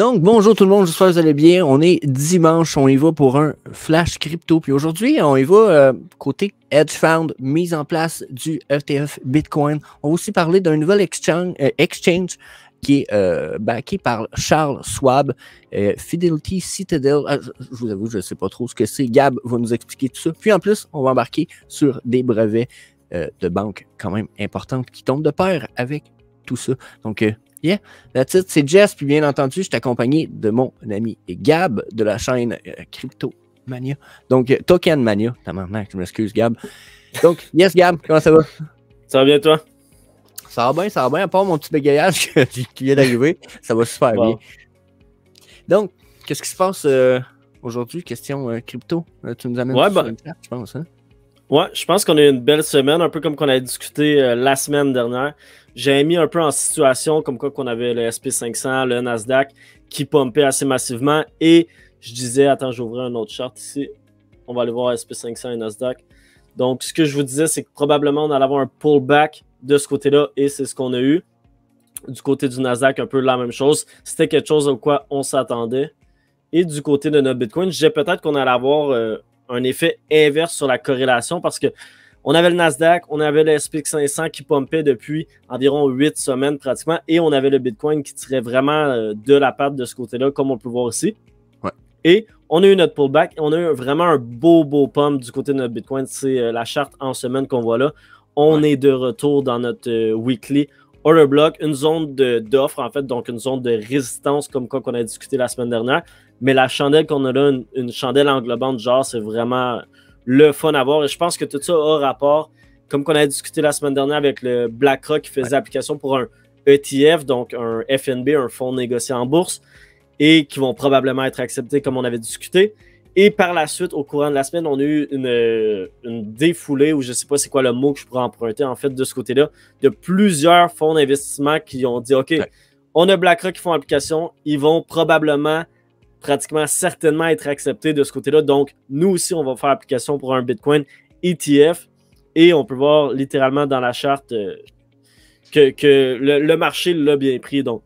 Donc, bonjour tout le monde, j'espère que vous allez bien. On est dimanche, on y va pour un flash crypto. Puis aujourd'hui, on y va côté Hedgefound, mise en place du ETF Bitcoin. On va aussi parler d'un nouvel exchange qui est backé par Charles Schwab, Fidelity Citadel. Je vous avoue, je ne sais pas trop ce que c'est. Gab va nous expliquer tout ça. Puis en plus, on va embarquer sur des brevets de banques quand même importantes qui tombent de pair avec tout ça. Donc, yeah, that's it. C'est Jess, puis bien entendu, je suis accompagné de mon ami Gab de la chaîne Crypto Mania. Donc, Token Mania. Je m'excuse, Gab. Donc, yes, Gab, comment ça va? Ça va bien, toi? Ça va bien, à part mon petit bégayage qui vient d'arriver. Ça va super bien. Donc, qu'est-ce qui se passe aujourd'hui? Question crypto. Tu nous amènes sur le chat, je pense, hein? Ouais, je pense qu'on a eu une belle semaine, un peu comme qu'on a discuté la semaine dernière. J'ai mis un peu en situation comme quoi qu'on avait le SP500, le Nasdaq qui pompait assez massivement et je disais, attends, j'ouvrais un autre chart ici. On va aller voir SP500 et Nasdaq. Donc, ce que je vous disais, c'est que probablement on allait avoir un pullback de ce côté-là et c'est ce qu'on a eu. Du côté du Nasdaq, un peu la même chose. C'était quelque chose au quoi on s'attendait. Et du côté de notre Bitcoin, je disais peut-être qu'on allait avoir un effet inverse sur la corrélation parce que on avait le Nasdaq, on avait le SP500 qui pompait depuis environ 8 semaines pratiquement et on avait le Bitcoin qui tirait vraiment de la patte de ce côté-là, comme on peut voir ici. Ouais. Et on a eu notre pullback et on a eu vraiment un beau pump du côté de notre Bitcoin. C'est la charte en semaine qu'on voit là. On est de retour dans notre weekly order block, une zone d'offre en fait, donc une zone de résistance comme quoi qu'on a discuté la semaine dernière. Mais la chandelle qu'on a là, une chandelle englobante, genre, c'est vraiment le fun à voir. Et je pense que tout ça a rapport, comme qu'on a discuté la semaine dernière avec le BlackRock qui faisait application pour un ETF, donc un FNB, un fonds négocié en bourse, et qui vont probablement être acceptés comme on avait discuté. Et par la suite, au courant de la semaine, on a eu une défoulée, ou je ne sais pas c'est quoi le mot que je pourrais emprunter, en fait, de ce côté-là, de plusieurs fonds d'investissement qui ont dit, OK, on a BlackRock qui font application, ils vont pratiquement certainement être acceptés de ce côté-là. Donc, nous aussi, on va faire application pour un Bitcoin ETF et on peut voir littéralement dans la charte que le marché l'a bien pris. Donc,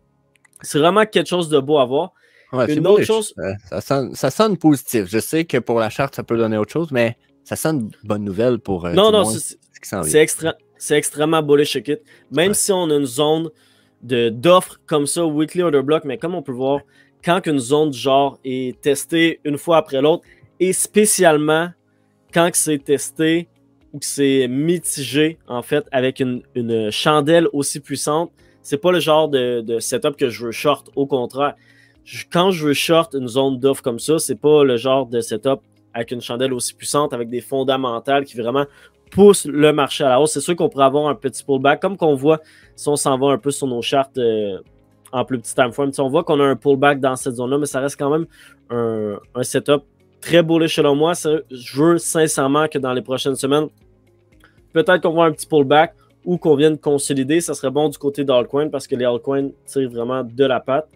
c'est vraiment quelque chose de beau à voir. Ouais, une autre chose... ça sonne positif. Je sais que pour la charte, ça peut donner autre chose, mais ça sonne une bonne nouvelle pour non, c'est extrêmement bullish. Même si on a une zone d'offres comme ça, weekly order block, mais comme on peut voir, quand une zone du genre est testée une fois après l'autre, et spécialement quand c'est testé ou que c'est mitigé, en fait, avec une chandelle aussi puissante, c'est pas le genre de setup que je veux short. Au contraire, quand je veux short une zone d'offre comme ça, c'est pas le genre de setup avec une chandelle aussi puissante, avec des fondamentales qui vraiment poussent le marché à la hausse. C'est sûr qu'on pourrait avoir un petit pullback, comme qu'on voit si on s'en va un peu sur nos charts en plus petit time frame. On voit qu'on a un pullback dans cette zone-là, mais ça reste quand même un setup très bullish selon moi. Je veux sincèrement que dans les prochaines semaines, peut-être qu'on voit un petit pullback ou qu'on vienne consolider. Ça serait bon du côté d'altcoin parce que les altcoins tirent vraiment de la patte.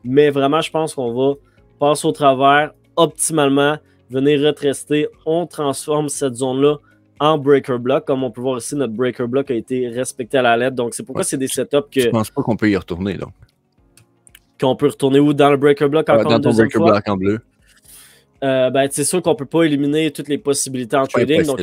Mais vraiment, je pense qu'on va passer au travers optimalement, venir retraiter. On transforme cette zone-là en breaker block. Comme on peut voir ici, notre breaker block a été respecté à la lettre. Donc, c'est pourquoi c'est des setups que... Je pense pas qu'on peut y retourner, donc. Qu'on peut retourner où? Dans le breaker block encore dans ton breaker block en bleu. C'est sûr qu'on peut pas éliminer toutes les possibilités en trading. Donc,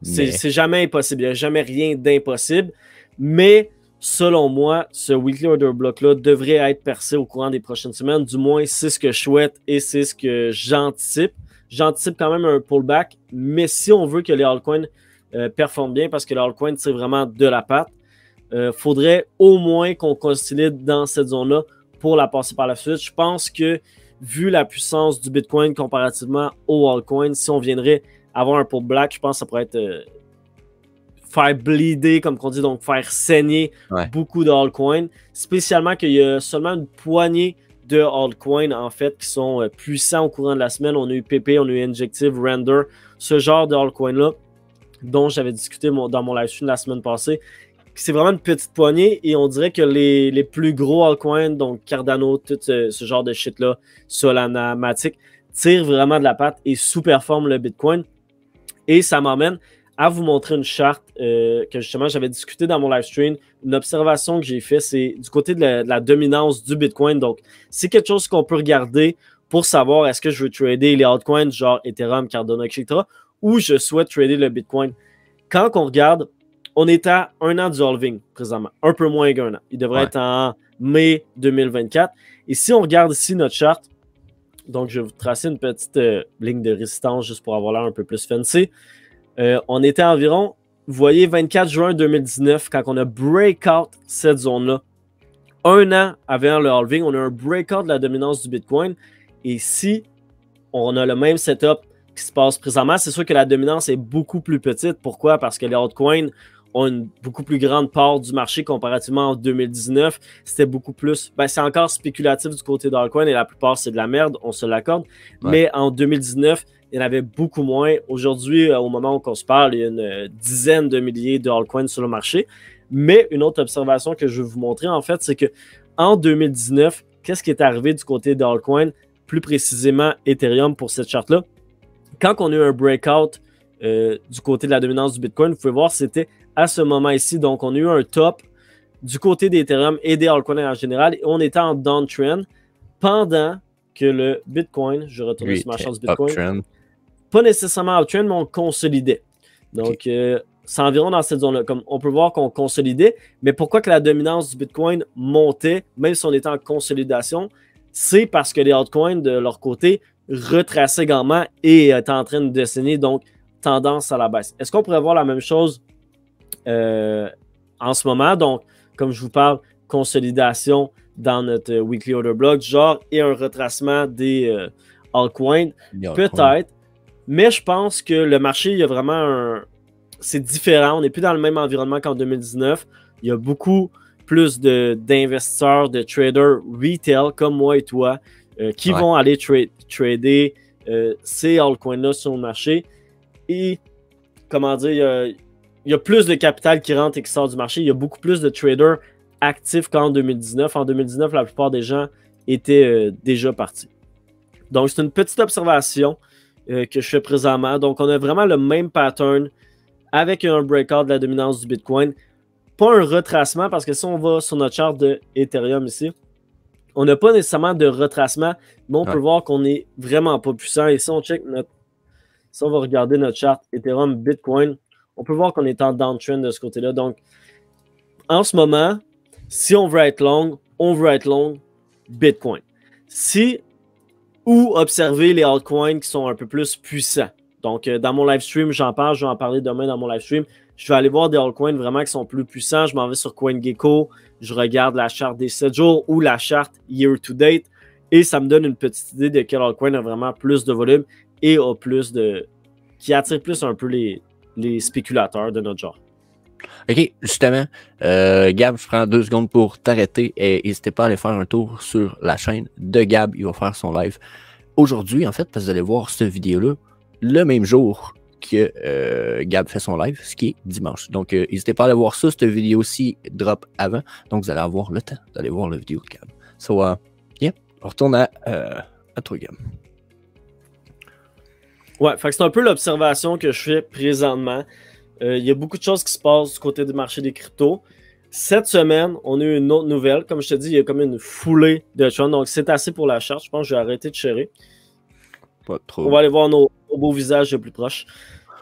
c'est jamais impossible. Il n'y a jamais rien d'impossible. Mais selon moi, ce weekly order block-là devrait être percé au courant des prochaines semaines. Du moins, c'est ce que je souhaite et c'est ce que j'anticipe. J'anticipe quand même un pullback. Mais si on veut que les altcoins performent bien, parce que les altcoins tirent vraiment de la patte, faudrait au moins qu'on consolide dans cette zone-là pour la passer par la suite. Je pense que vu la puissance du Bitcoin comparativement au altcoin, si on viendrait avoir un pullback, je pense que ça pourrait être faire bleeder, comme on dit, donc faire saigner beaucoup de altcoins. Spécialement qu'il y a seulement une poignée de altcoins en fait qui sont puissants au courant de la semaine. On a eu PP, on a eu Injective, Render, ce genre de altcoins-là dont j'avais discuté dans mon live stream la semaine passée. C'est vraiment une petite poignée et on dirait que les plus gros altcoins, donc Cardano, tout ce genre de shit-là, Solana, Matic, tirent vraiment de la patte et sous-performent le Bitcoin. Et ça m'emmène à vous montrer une charte que justement j'avais discuté dans mon live stream. Une observation que j'ai fait, c'est du côté de la dominance du Bitcoin. Donc, c'est quelque chose qu'on peut regarder pour savoir est-ce que je veux trader les altcoins genre Ethereum, Cardano, etc. ou je souhaite trader le Bitcoin. Quand on regarde, on est à 1 an du halving présentement, un peu moins qu'1 an. Il devrait être en mai 2024. Et si on regarde ici notre charte, donc je vais vous tracer une petite ligne de résistance juste pour avoir l'air un peu plus fancy. On était environ, vous voyez, 24 juin 2019, quand on a breakout cette zone-là. 1 an avant le halving, on a un breakout de la dominance du Bitcoin. Et si on a le même setup qui se passe présentement, c'est sûr que la dominance est beaucoup plus petite. Pourquoi? Parce que les altcoins ont une beaucoup plus grande part du marché comparativement en 2019. C'était beaucoup plus... Ben, c'est encore spéculatif du côté d'altcoin et la plupart, c'est de la merde, on se l'accorde. Ouais. Mais en 2019, il y en avait beaucoup moins. Aujourd'hui, au moment où on se parle, il y a une dizaine de milliers d'altcoins sur le marché. Mais une autre observation que je vais vous montrer, en fait, c'est que en 2019, qu'est-ce qui est arrivé du côté d'altcoin, plus précisément Ethereum pour cette charte-là? Quand on a eu un breakout du côté de la dominance du Bitcoin, vous pouvez voir, c'était à ce moment ici. Donc, on a eu un top du côté d'Ethereum et des altcoins en général. Et on était en downtrend pendant que le Bitcoin, je retourne sur ma charte du Bitcoin, uptrend. Pas nécessairement uptrend, mais on consolidait. Donc, c'est environ dans cette zone-là. Comme on peut voir qu'on consolidait, mais pourquoi que la dominance du Bitcoin montait, même si on était en consolidation, c'est parce que les altcoins, de leur côté, retraçaient également et étaient en train de dessiner, donc tendance à la baisse. Est-ce qu'on pourrait voir la même chose en ce moment? Donc, comme je vous parle, consolidation dans notre weekly order block, genre, et un retracement des altcoins, peut-être. Mais je pense que le marché, il y a vraiment un... C'est différent. On n'est plus dans le même environnement qu'en 2019. Il y a beaucoup plus d'investisseurs, de traders retail comme moi et toi qui vont aller trader ces altcoins-là sur le marché. Et, comment dire, il y a plus de capital qui rentre et qui sort du marché. Il y a beaucoup plus de traders actifs qu'en 2019. En 2019, la plupart des gens étaient déjà partis. Donc, c'est une petite observation que je fais présentement. Donc, on a vraiment le même pattern avec un breakout de la dominance du Bitcoin. Pas un retracement, parce que si on va sur notre charte de Ethereum ici, on n'a pas nécessairement de retracement, mais on peut voir qu'on n'est vraiment pas puissant. Et si on check notre... Si on va regarder notre charte Ethereum Bitcoin, on peut voir qu'on est en downtrend de ce côté-là. Donc, en ce moment, si on veut être long, on veut être long Bitcoin. Ou observer les altcoins qui sont un peu plus puissants. Donc, dans mon live stream, j'en parle, je vais en parler demain dans mon live stream. Je vais aller voir des altcoins vraiment qui sont plus puissants. Je m'en vais sur CoinGecko, je regarde la charte des 7 jours ou la charte year to date et ça me donne une petite idée de quel altcoin a vraiment plus de volume et a plus de... qui attire plus un peu les spéculateurs de notre genre. OK, justement, Gab, je prends 2 secondes pour t'arrêter et n'hésitez pas à aller faire un tour sur la chaîne de Gab. Il va faire son live aujourd'hui, en fait, parce que vous allez voir cette vidéo-là le même jour que Gab fait son live, ce qui est dimanche. Donc, n'hésitez pas à aller voir ça. Cette vidéo-ci drop avant. Donc, vous allez avoir le temps d'aller voir la vidéo de Gab. So, yeah, on retourne à toi, Gab. Ouais, fait que c'est un peu l'observation que je fais présentement. Il y a beaucoup de choses qui se passent du côté du marché des cryptos. Cette semaine, on a eu une autre nouvelle. Comme je te dis, il y a comme une foulée de trends. Donc, c'est assez pour la charte. Je pense que je vais arrêter de chérir. Pas trop. On va aller voir nos beaux visages le plus proches.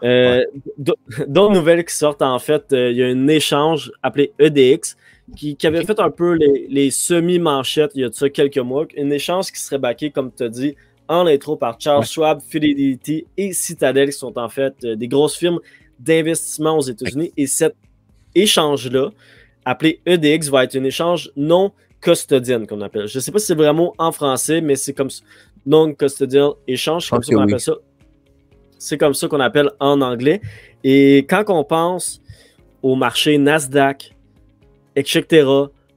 D'autres nouvelles qui sortent, en fait, il y a un échange appelé EDX qui avait fait un peu les semi-manchettes il y a de ça quelques mois. Un échange qui serait backé, comme tu as dit, en intro par Charles Schwab, Fidelity et Citadel, qui sont en fait des grosses firmes d'investissement aux États-Unis. Et cet échange-là, appelé EDX, va être un échange non custodian, qu'on appelle. Je ne sais pas si c'est vraiment en français, mais c'est comme non-custodial échange, c'est comme ça qu'on appelle ça. C'est comme ça qu'on appelle en anglais. Et quand on pense au marché Nasdaq, etc.,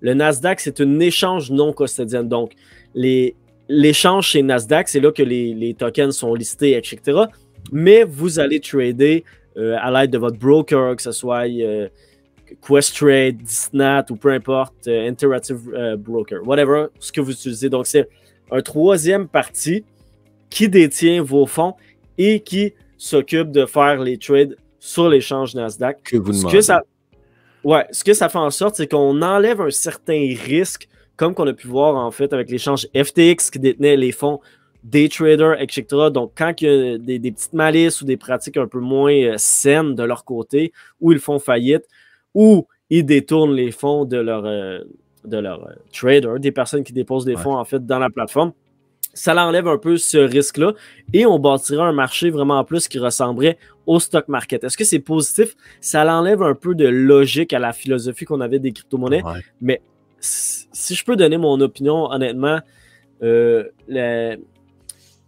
le Nasdaq, c'est un échange non custodian. Donc, l'échange chez Nasdaq, c'est là que les tokens sont listés, etc. Mais vous allez trader à l'aide de votre broker, que ce soit Questrade, Disnat ou peu importe, Interactive Broker, whatever, ce que vous utilisez. Donc, c'est un troisième parti qui détient vos fonds et qui s'occupe de faire les trades sur l'échange Nasdaq. Que vous demandez. Ce que ça fait en sorte, c'est qu'on enlève un certain risque, comme qu'on a pu voir en fait avec l'échange FTX qui détenait les fonds des traders, etc. Donc, quand il y a des petites malices ou des pratiques un peu moins saines de leur côté, où ils font faillite, ou ils détournent les fonds de leur trader, des personnes qui déposent des fonds en fait dans la plateforme, ça l'enlève un peu ce risque-là et on bâtira un marché vraiment plus qui ressemblerait au stock market. Est-ce que c'est positif? Ça l'enlève un peu de logique à la philosophie qu'on avait des crypto-monnaies, mais si je peux donner mon opinion, honnêtement, je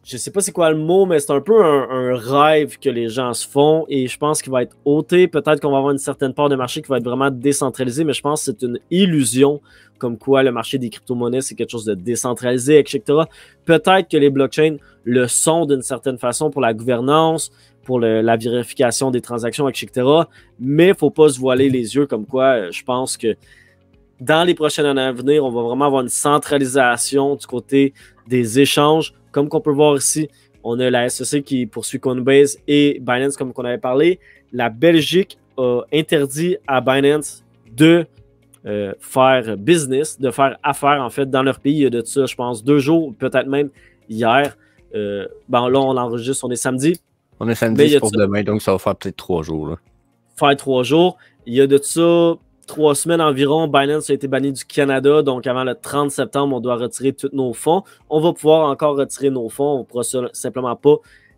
sais pas c'est quoi le mot, mais c'est un peu un rêve que les gens se font et je pense qu'il va être ôté. Peut-être qu'on va avoir une certaine part de marché qui va être vraiment décentralisé, mais je pense que c'est une illusion comme quoi le marché des crypto-monnaies, c'est quelque chose de décentralisé, etc. Peut-être que les blockchains le sont d'une certaine façon pour la gouvernance, pour la vérification des transactions, etc. Mais il ne faut pas se voiler les yeux comme quoi je pense que dans les prochaines années à venir, on va vraiment avoir une centralisation du côté des échanges. Comme qu'on peut voir ici, on a la SEC qui poursuit Coinbase et Binance, comme on avait parlé. La Belgique a interdit à Binance de faire business, de faire affaire en fait dans leur pays. Il y a de ça, je pense, 2 jours, peut-être même hier. Là, on enregistre, on est samedi. On est samedi pour demain, donc ça va faire peut-être 3 jours. Là. Faire 3 jours. Il y a de ça 3 semaines environ, Binance a été banni du Canada, donc avant le 30 septembre, on doit retirer tous nos fonds. On va pouvoir encore retirer nos fonds, on ne pourra simplement pas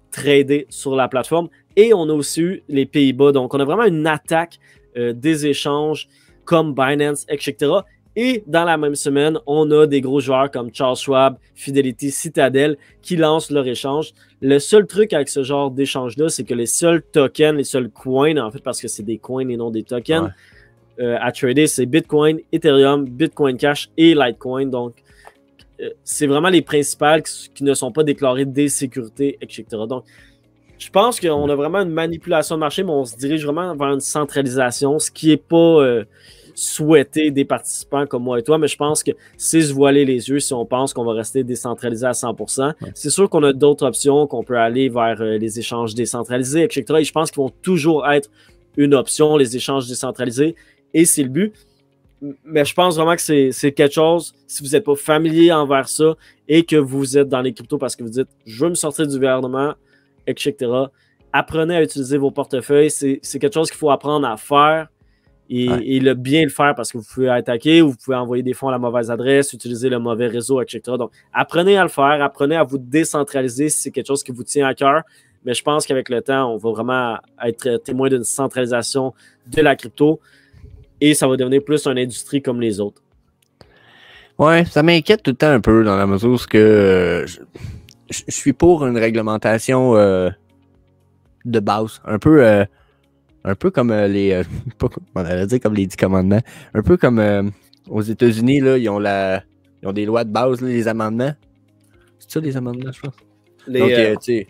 trader sur la plateforme. Et on a aussi eu les Pays-Bas, donc on a vraiment une attaque des échanges comme Binance, etc. Et dans la même semaine, on a des gros joueurs comme Charles Schwab, Fidelity, Citadel qui lancent leur échange. Le seul truc avec ce genre d'échange-là, c'est que les seuls tokens, les seuls coins, en fait, parce que c'est des coins et non des tokens, à trader, c'est Bitcoin, Ethereum, Bitcoin Cash et Litecoin. Donc, c'est vraiment les principales qui ne sont pas déclarées des sécurités, etc. Donc, je pense qu'on a vraiment une manipulation de marché, mais on se dirige vraiment vers une centralisation, ce qui n'est pas souhaité des participants comme moi et toi, mais je pense que c'est se voiler les yeux si on pense qu'on va rester décentralisé à 100%. Ouais. C'est sûr qu'on a d'autres options, qu'on peut aller vers les échanges décentralisés, etc. Et je pense qu'ils vont toujours être une option, les échanges décentralisés. Et c'est le but. Mais je pense vraiment que c'est quelque chose, si vous n'êtes pas familier envers ça et que vous êtes dans les cryptos parce que vous dites « je veux me sortir du gouvernement », etc. Apprenez à utiliser vos portefeuilles. C'est quelque chose qu'il faut apprendre à faire et bien le faire parce que vous pouvez attaquer ou vous pouvez envoyer des fonds à la mauvaise adresse, utiliser le mauvais réseau, etc. Donc, apprenez à le faire. Apprenez à vous décentraliser si c'est quelque chose qui vous tient à cœur. Mais je pense qu'avec le temps, on va vraiment être témoin d'une centralisation de la crypto. Et ça va devenir plus une industrie comme les autres. Ouais, ça m'inquiète tout le temps un peu dans la mesure où je suis pour une réglementation de base. Un peu comme on allait dire comme les 10 commandements. Un peu comme aux États-Unis, là, ils ont des lois de base, là, les amendements. C'est ça, les amendements, je pense? Donc, tu sais, il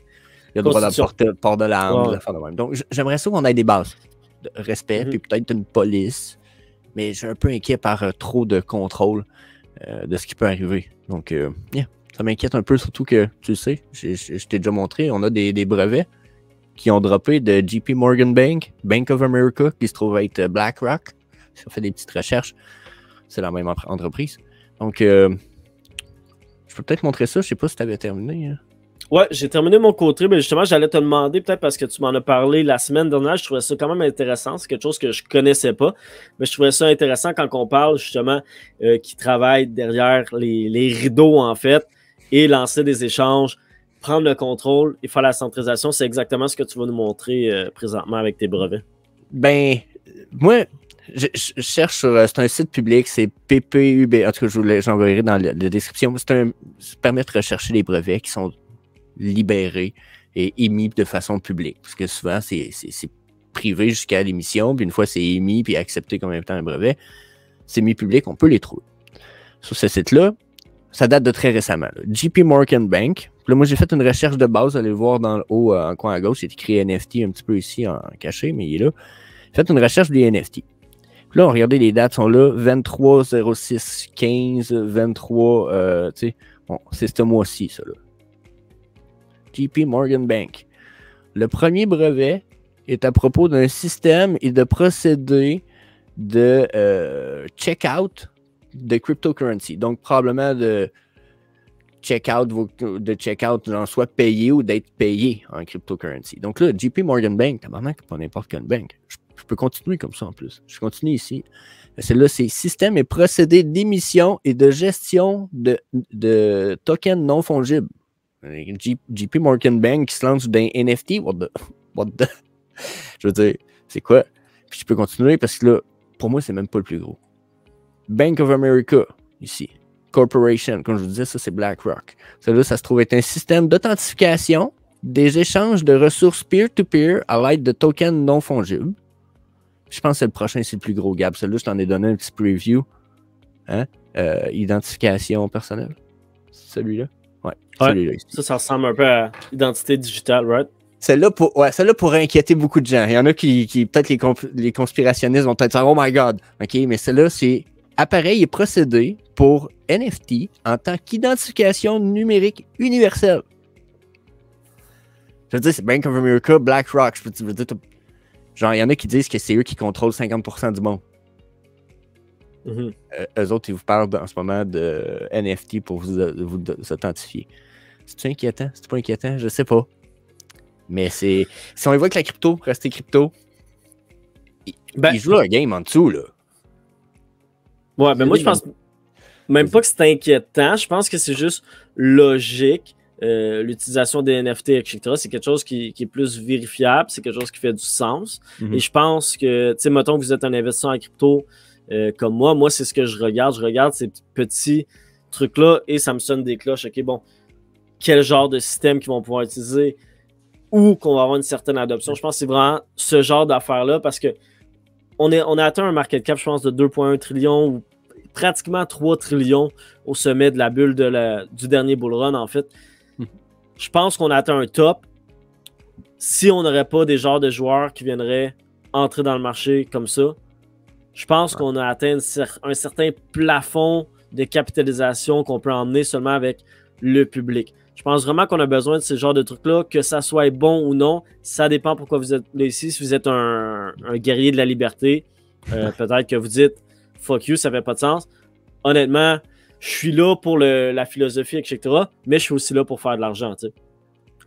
y a le droit d'apporter le port de l'arme, de même. Donc, j'aimerais ça qu'on ait des bases de respect, puis peut-être une police. Mais je suis un peu inquiet par trop de contrôle de ce qui peut arriver. Donc, ça m'inquiète un peu, surtout que, tu le sais, je t'ai déjà montré, on a des brevets qui ont droppé de JP Morgan Bank, Bank of America, qui se trouve être BlackRock. Si on fait des petites recherches, c'est la même entreprise. Donc, je peux peut-être montrer ça. Je sais pas si tu avais terminé. Hein. Ouais, j'ai terminé mon côté, mais justement, j'allais te demander, peut-être parce que tu m'en as parlé la semaine dernière, je trouvais ça quand même intéressant. C'est quelque chose que je connaissais pas, mais je trouvais ça intéressant quand on parle justement qui travaille derrière les rideaux, en fait, et lancer des échanges, prendre le contrôle et faire la centralisation. C'est exactement ce que tu vas nous montrer présentement avec tes brevets. Ben, moi, je cherche sur... c'est un site public, c'est PPUB. En tout cas, j'enverrai dans la description. Ça permet de rechercher les brevets qui sont libérés et émis de façon publique. Parce que souvent, c'est privé jusqu'à l'émission, puis une fois c'est émis puis accepté comme étant un brevet, c'est mis public, on peut les trouver. Sur ce site-là, ça date de très récemment. Là. JP Morgan Bank. Là, moi, j'ai fait une recherche de base, allez le voir dans le haut, en coin à gauche, c'est écrit NFT un petit peu ici en caché, mais il est là. Faites une recherche des NFT. Puis là, on regardait les dates, sont là, 23, 06, 15, 23, tu sais, bon, c'est ce mois-ci, ça, là. JP Morgan Bank. Le premier brevet est à propos d'un système et de procédés de check-out de cryptocurrency. Donc, probablement de check-out, soit payé ou d'être payé en cryptocurrency. Donc là, JP Morgan Bank, tabarnak, pas n'importe quelle banque. Je peux continuer comme ça en plus. Je continue ici. Celle-là, c'est système et procédés d'émission et de gestion de tokens non fongibles. JP Morgan Bank qui se lance d'un NFT, what the... Je veux dire, c'est quoi? Puis je peux continuer parce que là, pour moi, c'est même pas le plus gros. Bank of America, ici. Corporation, comme je vous disais, ça c'est BlackRock. Celle-là, ça se trouve être un système d'authentification des échanges de ressources peer-to-peer à l'aide de tokens non fongibles. Je pense que le prochain, c'est le plus gros, Gab. Celui-là, je t'en ai donné un petit preview. Hein? Identification personnelle. Celui-là. Ouais, celui-là. Ça ressemble un peu à identité digitale, right? Celle-là pourrait inquiéter beaucoup de gens. Il y en a qui peut-être les conspirationnistes vont peut-être dire « Oh my God! » OK, mais celle-là, c'est appareil et procédé pour NFT en tant qu'identification numérique universelle. Je veux dire, c'est Bank of America, BlackRock. Je veux dire, genre, il y en a qui disent que c'est eux qui contrôlent 50% du monde. Eux autres, ils vous parlent en ce moment de NFT pour vous authentifier. C'est-tu inquiétant? C'est pas inquiétant? Je sais pas. Mais si on évoque la crypto, rester crypto, ils jouent leur game en dessous, là. Ouais, mais moi, je pense même pas que c'est inquiétant. Je pense que c'est juste logique. L'utilisation des NFT, etc., c'est quelque chose qui est plus vérifiable, c'est quelque chose qui fait du sens. Et je pense que, tu sais, mettons que vous êtes un investisseur en crypto comme moi, c'est ce que je regarde. Je regarde ces petits trucs-là et ça me sonne des cloches. OK, bon, quel genre de système qu'ils vont pouvoir utiliser ou qu'on va avoir une certaine adoption. Je pense que c'est vraiment ce genre d'affaires-là parce que on a atteint un market cap, je pense, de 2,1 trillions ou pratiquement 3 trillions au sommet de la bulle du dernier bull run, en fait. Je pense qu'on a atteint un top si on n'aurait pas des genres de joueurs qui viendraient entrer dans le marché comme ça. Je pense qu'on a atteint un certain plafond de capitalisation qu'on peut emmener seulement avec le public. Je pense vraiment qu'on a besoin de ce genre de trucs-là, que ça soit bon ou non. Ça dépend pourquoi vous êtes là ici. Si vous êtes un guerrier de la liberté, peut-être que vous dites « fuck you, ça fait pas de sens ». Honnêtement, je suis là pour la philosophie, etc. Mais je suis aussi là pour faire de l'argent, tu sais.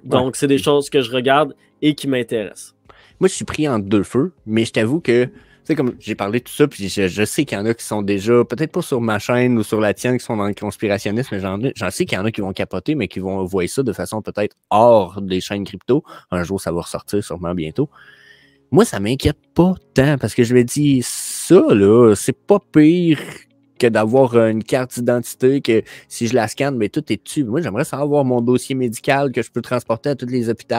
Donc, c'est des choses que je regarde et qui m'intéressent. Moi, je suis pris entre deux feux, mais je t'avoue que, tu sais, comme j'ai parlé de tout ça, puis je sais qu'il y en a qui sont déjà, peut-être pas sur ma chaîne ou sur la tienne, qui sont dans le conspirationnisme, mais j'en sais qu'il y en a qui vont capoter, mais qui vont voir ça de façon peut-être hors des chaînes crypto. Un jour, ça va ressortir sûrement bientôt. Moi, ça m'inquiète pas tant, parce que je me dis, ça, là, c'est pas pire que d'avoir une carte d'identité que si je la scanne, mais tout est dessus. Moi, j'aimerais savoir mon dossier médical que je peux transporter à tous les hôpitaux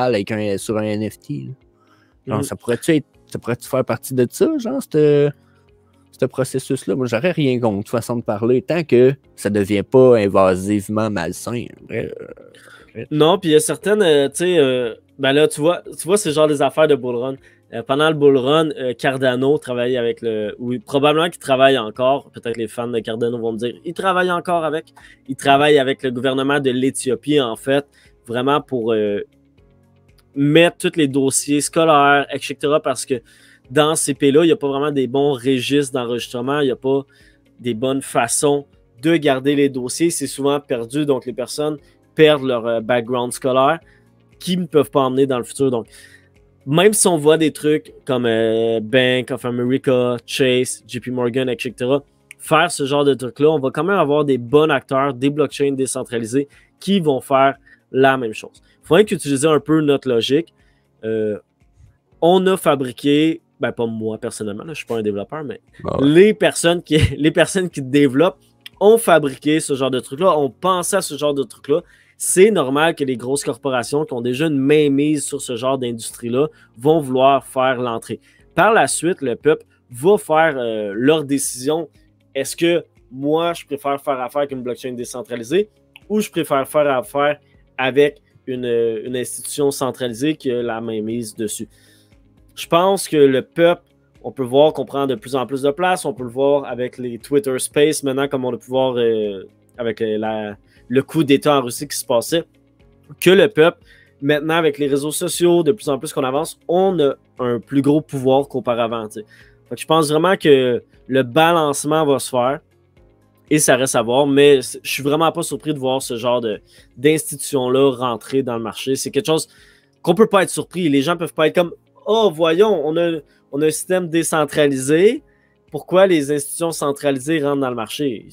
sur un NFT. Genre, ça pourrait-tu faire partie de ça, genre, ce processus-là? Moi, j'aurais rien contre, façon de parler, tant que ça ne devient pas invasivement malsain. Non, puis il y a certaines, tu sais, ben là, tu vois, c'est genre des affaires de bull run. Pendant le bull run, Cardano travaillait avec oui, probablement qu'il travaille encore. Peut-être les fans de Cardano vont me dire, il travaille encore avec. Il travaille avec le gouvernement de l'Éthiopie, en fait, vraiment pour mettre tous les dossiers scolaires, etc. Parce que dans ces pays-là, il n'y a pas vraiment des bons registres d'enregistrement. Il n'y a pas des bonnes façons de garder les dossiers. C'est souvent perdu, donc les personnes perdent leur background scolaire qu'ils ne peuvent pas emmener dans le futur. Donc, même si on voit des trucs comme Bank of America, Chase, JP Morgan, etc., faire ce genre de trucs-là, on va quand même avoir des bons acteurs, des blockchains décentralisés qui vont faire la même chose. Il faut utiliser un peu notre logique. On a fabriqué, ben pas moi personnellement, là, je ne suis pas un développeur, mais les personnes qui développent ont fabriqué ce genre de trucs-là, ont pensé à ce genre de trucs-là. C'est normal que les grosses corporations qui ont déjà une mainmise sur ce genre d'industrie-là vont vouloir faire l'entrée. Par la suite, le peuple va faire leur décision. Est-ce que moi, je préfère faire affaire avec une blockchain décentralisée ou je préfère faire affaire avec une institution centralisée qui a la mainmise dessus? Je pense que le peuple, on peut voir qu'on prend de plus en plus de place. On peut le voir avec les Twitter Space maintenant, comme on a pu voir avec le coup d'État en Russie qui se passait, que le peuple maintenant, avec les réseaux sociaux, de plus en plus qu'on avance, on a un plus gros pouvoir qu'auparavant. Fait que je pense vraiment que le balancement va se faire et ça reste à voir, mais je suis vraiment pas surpris de voir ce genre d'institution-là rentrer dans le marché. C'est quelque chose qu'on peut pas être surpris. Les gens peuvent pas être comme « Oh, voyons, on a un système décentralisé. Pourquoi les institutions centralisées rentrent dans le marché? »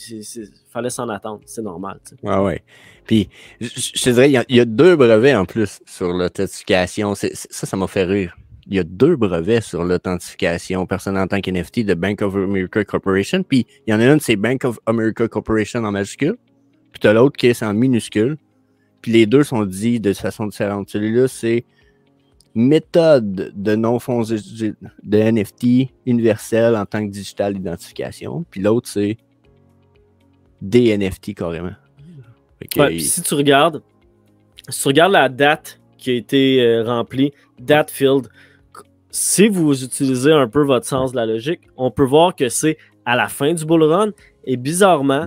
Fallait s'en attendre. C'est normal. Ouais. Puis, je te dirais, il y a 2 brevets en plus sur l'authentification. Ça m'a fait rire. Il y a 2 brevets sur l'authentification personnelle en tant qu'NFT de Bank of America Corporation. Puis, il y en a une, c'est Bank of America Corporation en majuscule. Puis, tu as l'autre qui est en minuscule. Puis, les 2 sont dits de façon différente. Celui-là, c'est méthode de non-fonds de NFT universelle en tant que digital identification. Puis, l'autre, c'est des NFT carrément. Ouais, si tu regardes la date qui a été remplie, date field, si vous utilisez un peu votre sens de la logique, on peut voir que c'est à la fin du bull run et bizarrement,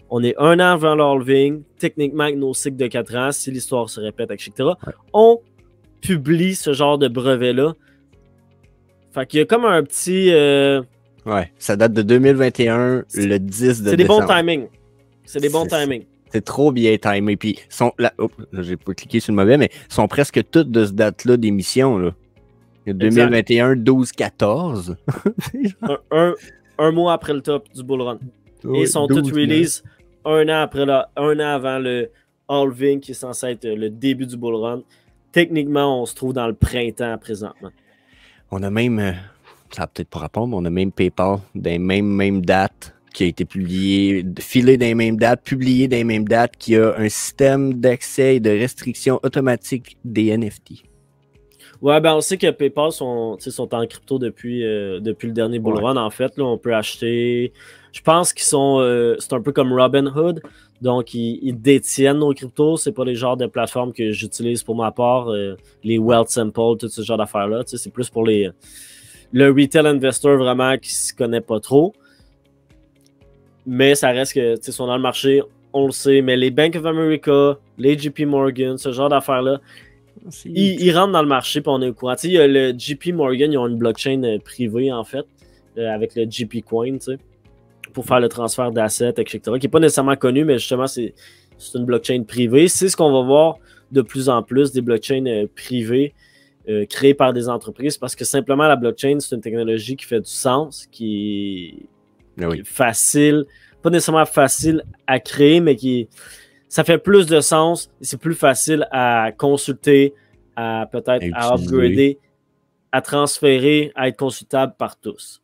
on est 1 an avant l'halving, techniquement avec nos cycles de 4 ans, si l'histoire se répète, etc. Ouais. On publie ce genre de brevet-là. Fait qu'il y a comme un petit... Ouais, ça date de 2021, le 10 de décembre. C'est des bons timings. C'est des bons timings. C'est trop bien timé. Puis, j'ai pas cliqué sur le mauvais, mais ils sont presque toutes de ce date-là d'émission. Là. Il y a 2021, 12, 14. un mois après le top du bull run. Et ils sont toutes release 1 an avant le halving qui est censé être le début du bull run. Techniquement, on se trouve dans le printemps présentement. On a même, ça n'a peut-être pas rapport, mais on a même PayPal des mêmes dates qui a été publié, filé dans les mêmes dates, publié dans les mêmes dates, qui a un système d'accès et de restriction automatique des NFT. Ouais, ben on sait que PayPal sont en crypto depuis le dernier bull run. En fait, là, on peut acheter. Je pense qu'ils sont. C'est un peu comme Robinhood. Donc, ils détiennent nos cryptos. C'est pas les genres de plateformes que j'utilise pour ma part. Les Wealth Simple, tout ce genre d'affaires-là. C'est plus pour le retail investor vraiment qui se connaît pas trop. Mais ça reste que, ils sont dans le marché, on le sait. Mais les Bank of America, les JP Morgan, ce genre d'affaires-là, ils rentrent dans le marché puis on est au courant. Il y a le JP Morgan, ils ont une blockchain privée, en fait, avec le JP Coin, pour faire le transfert d'assets, etc., qui n'est pas nécessairement connu, mais justement, c'est une blockchain privée. C'est ce qu'on va voir de plus en plus, des blockchains privées créées par des entreprises, parce que simplement, la blockchain, c'est une technologie qui fait du sens, qui est facile, pas nécessairement facile à créer, mais ça fait plus de sens, c'est plus facile à consulter, à peut-être à upgrader, à transférer, à être consultable par tous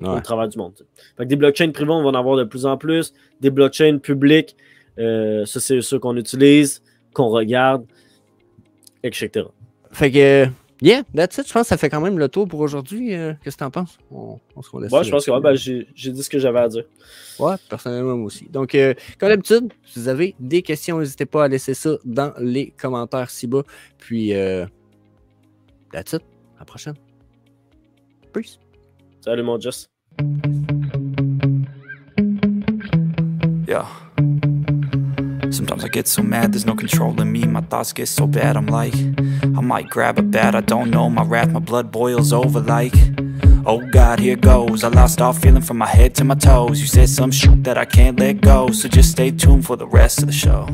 au travers du monde. Fait que des blockchains privées, on va en avoir de plus en plus, des blockchains publiques, ça c'est ceux qu'on utilise, qu'on regarde, etc. Fait que yeah, that's it. Je pense que ça fait quand même le tour pour aujourd'hui. Qu'est-ce que t'en penses? On se laisse. Ouais, je pense que j'ai dit ce que j'avais à dire. Ouais, personnellement moi aussi. Donc, comme d'habitude, si vous avez des questions, n'hésitez pas à laisser ça dans les commentaires ci-bas. Puis, that's it. À la prochaine. Peace. Salut mon Jess. Yeah. Sometimes I get so mad, there's no controlling me. My thoughts get so bad, I'm like, I might grab a bat, I don't know. My wrath, my blood boils over like, oh God, here goes. I lost all feeling from my head to my toes. You said some shit that I can't let go, so just stay tuned for the rest of the show.